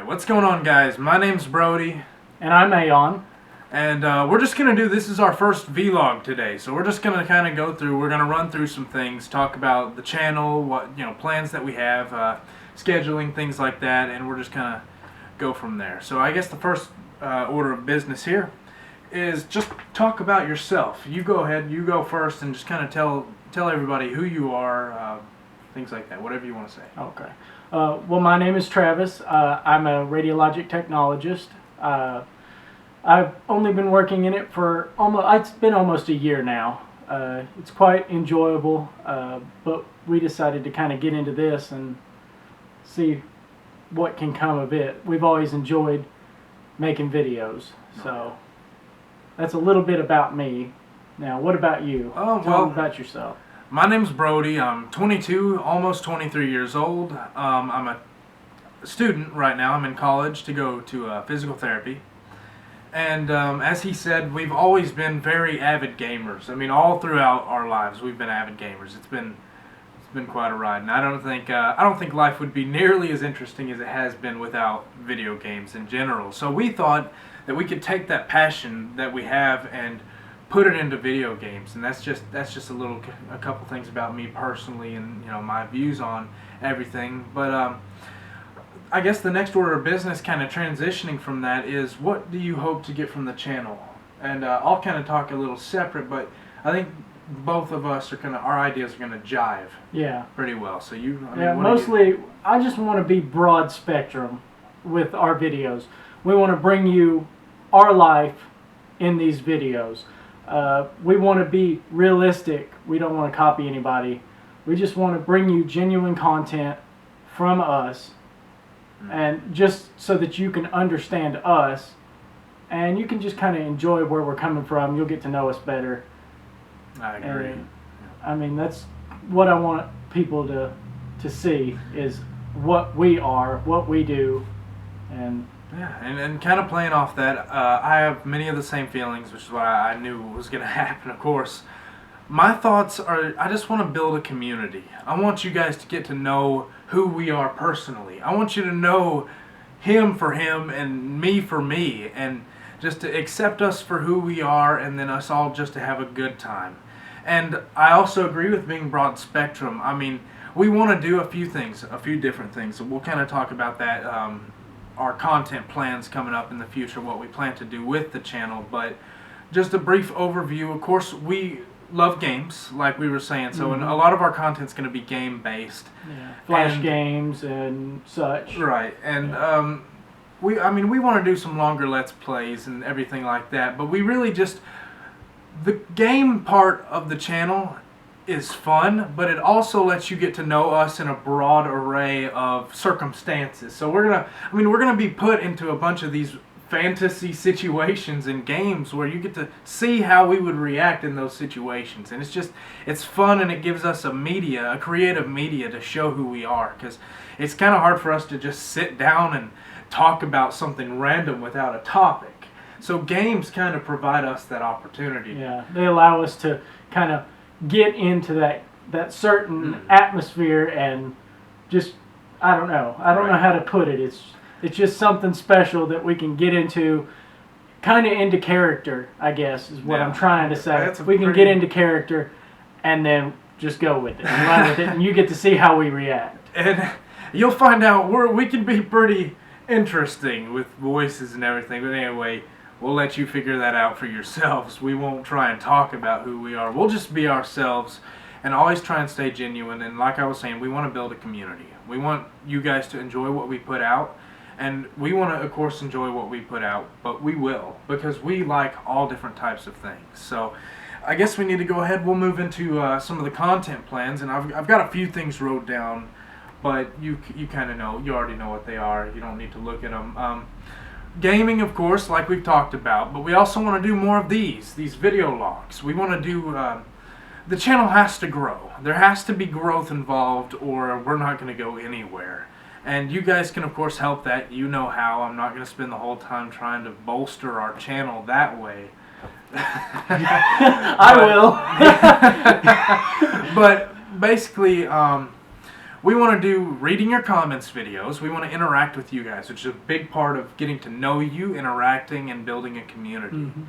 Alright, what's going on, guys? My name's Brody. And I'm Aeon. And we're just going to this is our first vlog today. So we're just going to kind of go through, we're going to run through some things, talk about the channel, what, plans that we have, scheduling, things like that, and we're just kind of go from there. So I guess the first order of business here is just talk about yourself. You go ahead, you go first, and just kind of tell everybody who you are, things like that, whatever you want to say. Okay. Well, my name is Travis. I'm a radiologic technologist. I've only been working in it for it's been almost a year now. It's quite enjoyable, but we decided to kind of get into this and see what can come of it. We've always enjoyed making videos, so that's a little bit about me. Now, what about you? Tell me about yourself. My name's Brody. I'm 22, almost 23 years old. I'm a student right now. I'm in college to go to physical therapy. And as he said, we've always been very avid gamers. I mean, all throughout our lives, we've been avid gamers. It's been quite a ride, and I don't think life would be nearly as interesting as it has been without video games in general. So we thought that we could take that passion that we have and put it into video games, and that's just a couple things about me personally, and my views on everything. But I guess the next order of business, kind of transitioning from that, is what do you hope to get from the channel? And I'll kind of talk a little separate, but I think both of us our ideas are gonna jive. Yeah. Pretty well. So mostly I just want to be broad spectrum with our videos. We want to bring you our life in these videos. We want to be realistic. We don't want to copy anybody. We just want to bring you genuine content from us, and just so that you can understand us, and you can just kind of enjoy where we're coming from. You'll get to know us better. I agree. And, I mean, that's what I want people to see, is what we are, what we do, and yeah, and kind of playing off that, I have many of the same feelings, which is what I knew was going to happen, of course. My thoughts are, I just want to build a community. I want you guys to get to know who we are personally. I want you to know him for him and me for me, and just to accept us for who we are, and then us all just to have a good time. And I also agree with being broad spectrum. I mean, we want to do a few different things. So we'll kind of talk about that, our content plans coming up in the future, what we plan to do with the channel. But just a brief overview. Of course, we love games, like we were saying, so and a lot of our content's going to be game based. Yeah. Flash games and such. Right. And we want to do some longer Let's Plays and everything like that, but we really just, the game part of the channel is fun, but it also lets you get to know us in a broad array of circumstances. So we're gonna be put into a bunch of these fantasy situations in games where you get to see how we would react in those situations, and it's fun, and it gives us a creative media to show who we are, because it's kind of hard for us to just sit down and talk about something random without a topic. So games kind of provide us that opportunity. Yeah, they allow us to kind of get into that certain atmosphere, and just, I don't know how to put it. It's just something special that we can get into, kind of into character, I guess, is what I'm trying to say. We can get into character and then just go with it and run with it, and you get to see how we react. And you'll find out we can be pretty interesting with voices and everything, but anyway, we'll let you figure that out for yourselves. We won't try and talk about who we are. We'll just be ourselves and always try and stay genuine. And like I was saying, we want to build a community. We want you guys to enjoy what we put out, and we want to, of course, enjoy what we put out, but we will, because we like all different types of things. So I guess we need to go ahead. We'll move into some of the content plans, and I've got a few things wrote down, but you kind of know, you already know what they are. You don't need to look at them. Gaming, of course, like we've talked about, but we also want to do more of these video logs. We want to do, the channel has to grow. There has to be growth involved, or we're not going to go anywhere. And you guys can, of course, help that. You know how. I'm not going to spend the whole time trying to bolster our channel that way. I will. But basically, we want to do reading your comments videos. We want to interact with you guys, which is a big part of getting to know you, interacting, and building a community. Mm-hmm.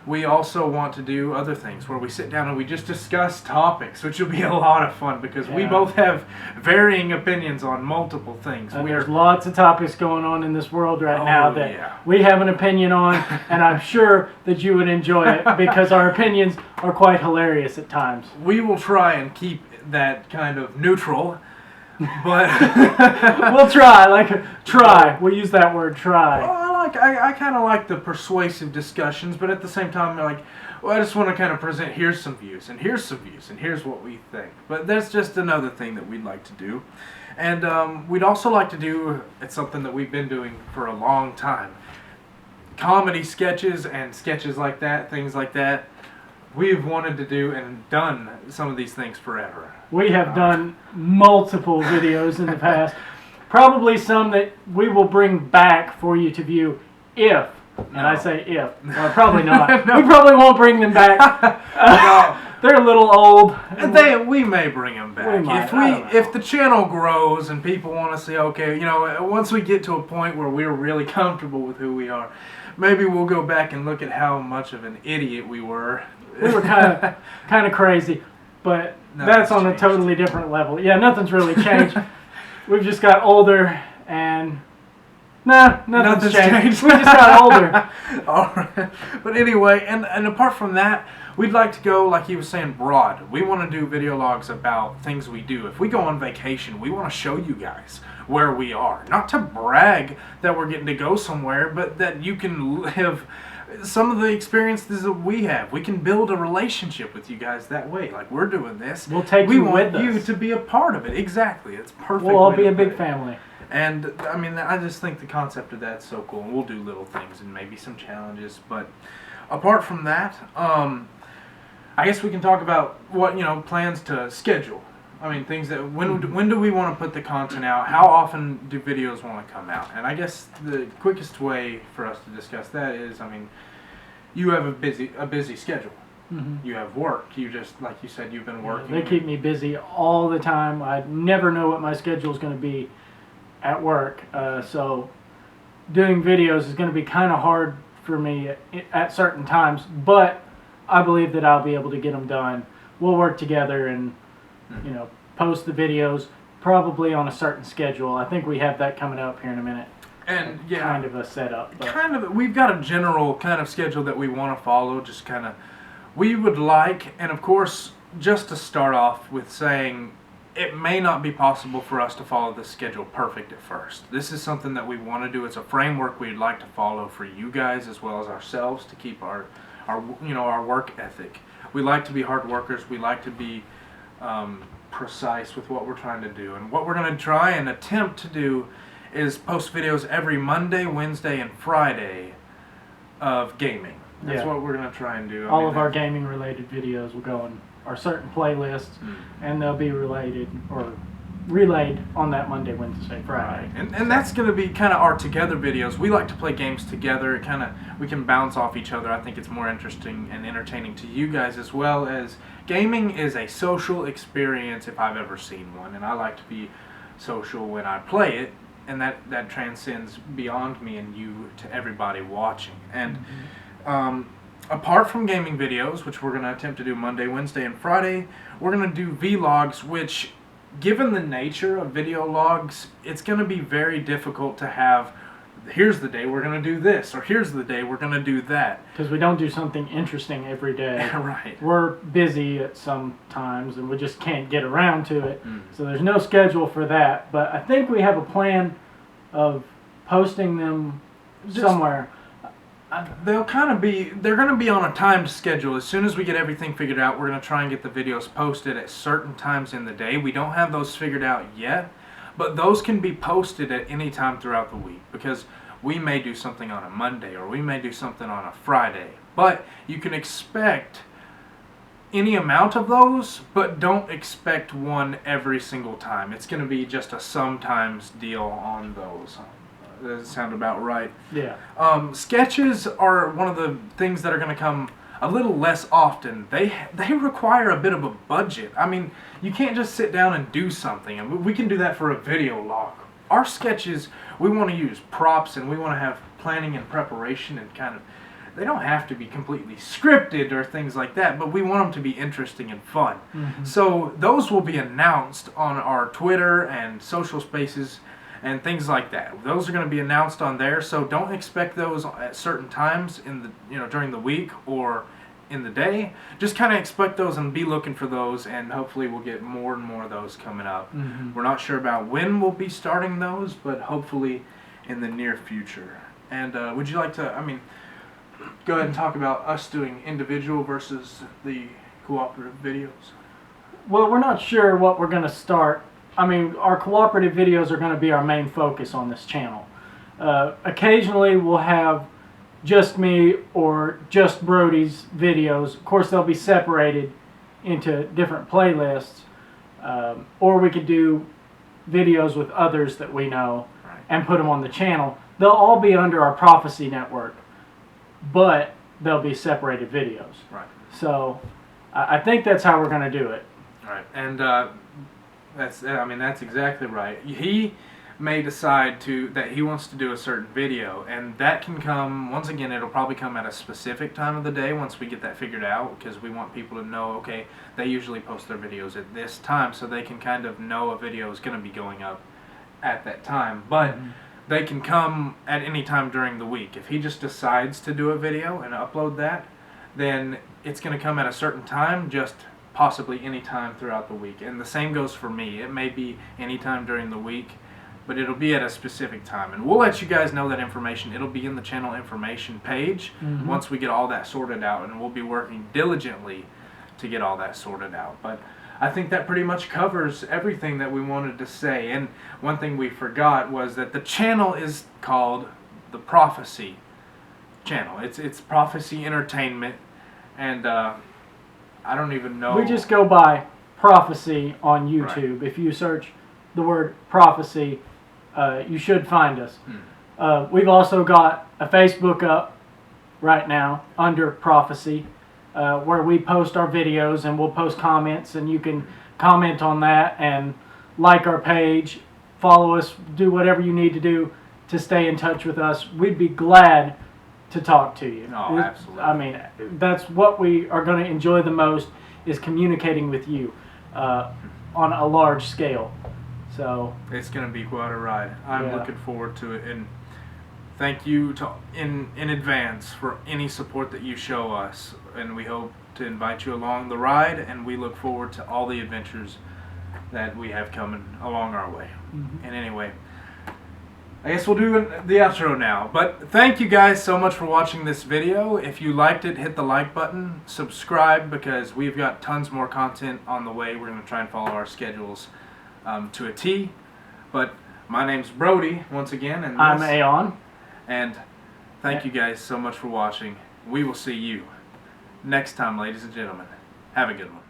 We also want to do other things where we sit down and we just discuss topics, which will be a lot of fun because we both have varying opinions on multiple things. There's lots of topics going on in this world right now that we have an opinion on, and I'm sure that you would enjoy it because our opinions are quite hilarious at times. We will try and keep that kind of neutral, but we'll try. We'll use that word, try. Well, I kind of like the persuasive discussions, but at the same time, like, well, I just want to kind of present, here's some views, and here's some views, and here's what we think. But that's just another thing that we'd like to do. And we'd also like to do, it's something that we've been doing for a long time, comedy sketches and sketches like that, things like that. We've wanted to do and done some of these things forever. We have done multiple videos in the past. Probably some that we will bring back for you to view if, and I say if, well, probably not. No. We probably won't bring them back. They're a little old. We may bring them back. We might, if the channel grows and people want to see, okay, you know, once we get to a point where we're really comfortable with who we are, maybe we'll go back and look at how much of an idiot we were. We were kind of crazy, but that's on a totally different level. Yeah, nothing's really changed. We've just got older, and nothing's changed. We just got older. All right. But anyway, and apart from that, we'd like to go, like he was saying, broad. We want to do video logs about things we do. If we go on vacation, we want to show you guys where we are. Not to brag that we're getting to go somewhere, but that you can live some of the experiences that we have. We can build a relationship with you guys that way. Like, we're doing this. We'll take you with us. We want you to be a part of it. Exactly. It's perfect. We'll all be a big family. And, I mean, I just think the concept of that's so cool. And we'll do little things and maybe some challenges. But apart from that, I guess we can talk about what, plans to schedule. I mean, things that, when do we want to put the content out? How often do videos want to come out? And I guess the quickest way for us to discuss that is, I mean, you have a busy schedule. Mm-hmm. You have work. You just, like you said, you've been working. They keep me busy all the time. I never know what my schedule is going to be at work. So doing videos is going to be kind of hard for me at certain times. But I believe that I'll be able to get them done. We'll work together and post the videos probably on a certain schedule. I think we have that coming up here in a minute. And kind of a setup. We've got a general kind of schedule that we want to follow. Just kind of, we would like, and of course, just to start off with saying, it may not be possible for us to follow this schedule perfect at first. This is something that we want to do. It's a framework we'd like to follow for you guys as well as ourselves to keep our work ethic. We like to be hard workers. We like to be precise with what we're trying to do. And what we're going to try and attempt to do is post videos every Monday, Wednesday, and Friday of gaming. That's what we're going to try and do. All of our gaming related videos will go on our certain playlists, and they'll be relayed on that Monday, Wednesday, Friday. Right. And that's going to be kind of our together videos. We like to play games together. We can bounce off each other. I think it's more interesting and entertaining to you guys, as well as gaming is a social experience if I've ever seen one, and I like to be social when I play it, and that transcends beyond me and you to everybody watching. And apart from gaming videos, which we're going to attempt to do Monday, Wednesday, and Friday, we're going to do vlogs, which, given the nature of video logs, it's going to be very difficult to have, here's the day we're going to do this, or here's the day we're going to do that. Because we don't do something interesting every day. Right. We're busy at some times, and we just can't get around to it. So there's no schedule for that. But I think we have a plan of posting them somewhere. They're going to be on a timed schedule. As soon as we get everything figured out, we're going to try and get the videos posted at certain times in the day. We don't have those figured out yet, but those can be posted at any time throughout the week, because we may do something on a Monday or we may do something on a Friday. But you can expect any amount of those, but don't expect one every single time. It's going to be just a sometimes deal on those. Does that sound about right? Yeah. Sketches are one of the things that are going to come a little less often, they require a bit of a budget. I mean, you can't just sit down and do something. I mean, we can do that for a video log. Our sketches, we want to use props and we want to have planning and preparation and kind of, they don't have to be completely scripted or things like that, but we want them to be interesting and fun. Mm-hmm. So those will be announced on our Twitter and social spaces and things like that. Those are going to be announced on there, so don't expect those at certain times in the during the week or in the day. Just kind of expect those and be looking for those, and hopefully we'll get more and more of those coming up. Mm-hmm. We're not sure about when we'll be starting those, but hopefully in the near future. And would you like to, go ahead and talk about us doing individual versus the cooperative videos? Well, we're not sure what we're going to start. Our cooperative videos are going to be our main focus on this channel. Occasionally we'll have just me or just Brody's videos. Of course, they'll be separated into different playlists. Or we could do videos with others that we know and put them on the channel. They'll all be under our Prophecy network, but they'll be separated videos. Right. So I think that's how we're going to do it. Right. And that's exactly right. He may decide that he wants to do a certain video, and that can come, once again, it'll probably come at a specific time of the day once we get that figured out, because we want people to know, okay, they usually post their videos at this time, so they can kind of know a video is going to be going up at that time. But they can come at any time during the week. If he just decides to do a video and upload that, then it's going to come at a certain time, just possibly any time throughout the week. And the same goes for me. It may be any time during the week, but it'll be at a specific time. And we'll let you guys know that information. It'll be in the channel information page once we get all that sorted out, and we'll be working diligently to get all that sorted out. But I think that pretty much covers everything that we wanted to say. And one thing we forgot was that the channel is called the Prophecy channel. It's Prophecy Entertainment, and I don't even know. We just go by Prophecy on YouTube. Right. If you search the word Prophecy, you should find us. We've also got a Facebook up right now under Prophecy, where we post our videos, and we'll post comments, and you can comment on that and like our page, follow us, do whatever you need to do to stay in touch with us. We'd be glad to talk to you. Oh, absolutely. That's what we are going to enjoy the most, is communicating with you on a large scale. So it's going to be quite a ride. I'm looking forward to it, and thank you in advance for any support that you show us, and we hope to invite you along the ride, and we look forward to all the adventures that we have coming along our way. And anyway, I guess we'll do the outro now. But thank you guys so much for watching this video. If you liked it, hit the like button, subscribe, because we've got tons more content on the way. We're going to try and follow our schedules to a T. But my name's Brody, once again. And I'm Aeon. And thank you guys so much for watching. We will see you next time, ladies and gentlemen. Have a good one.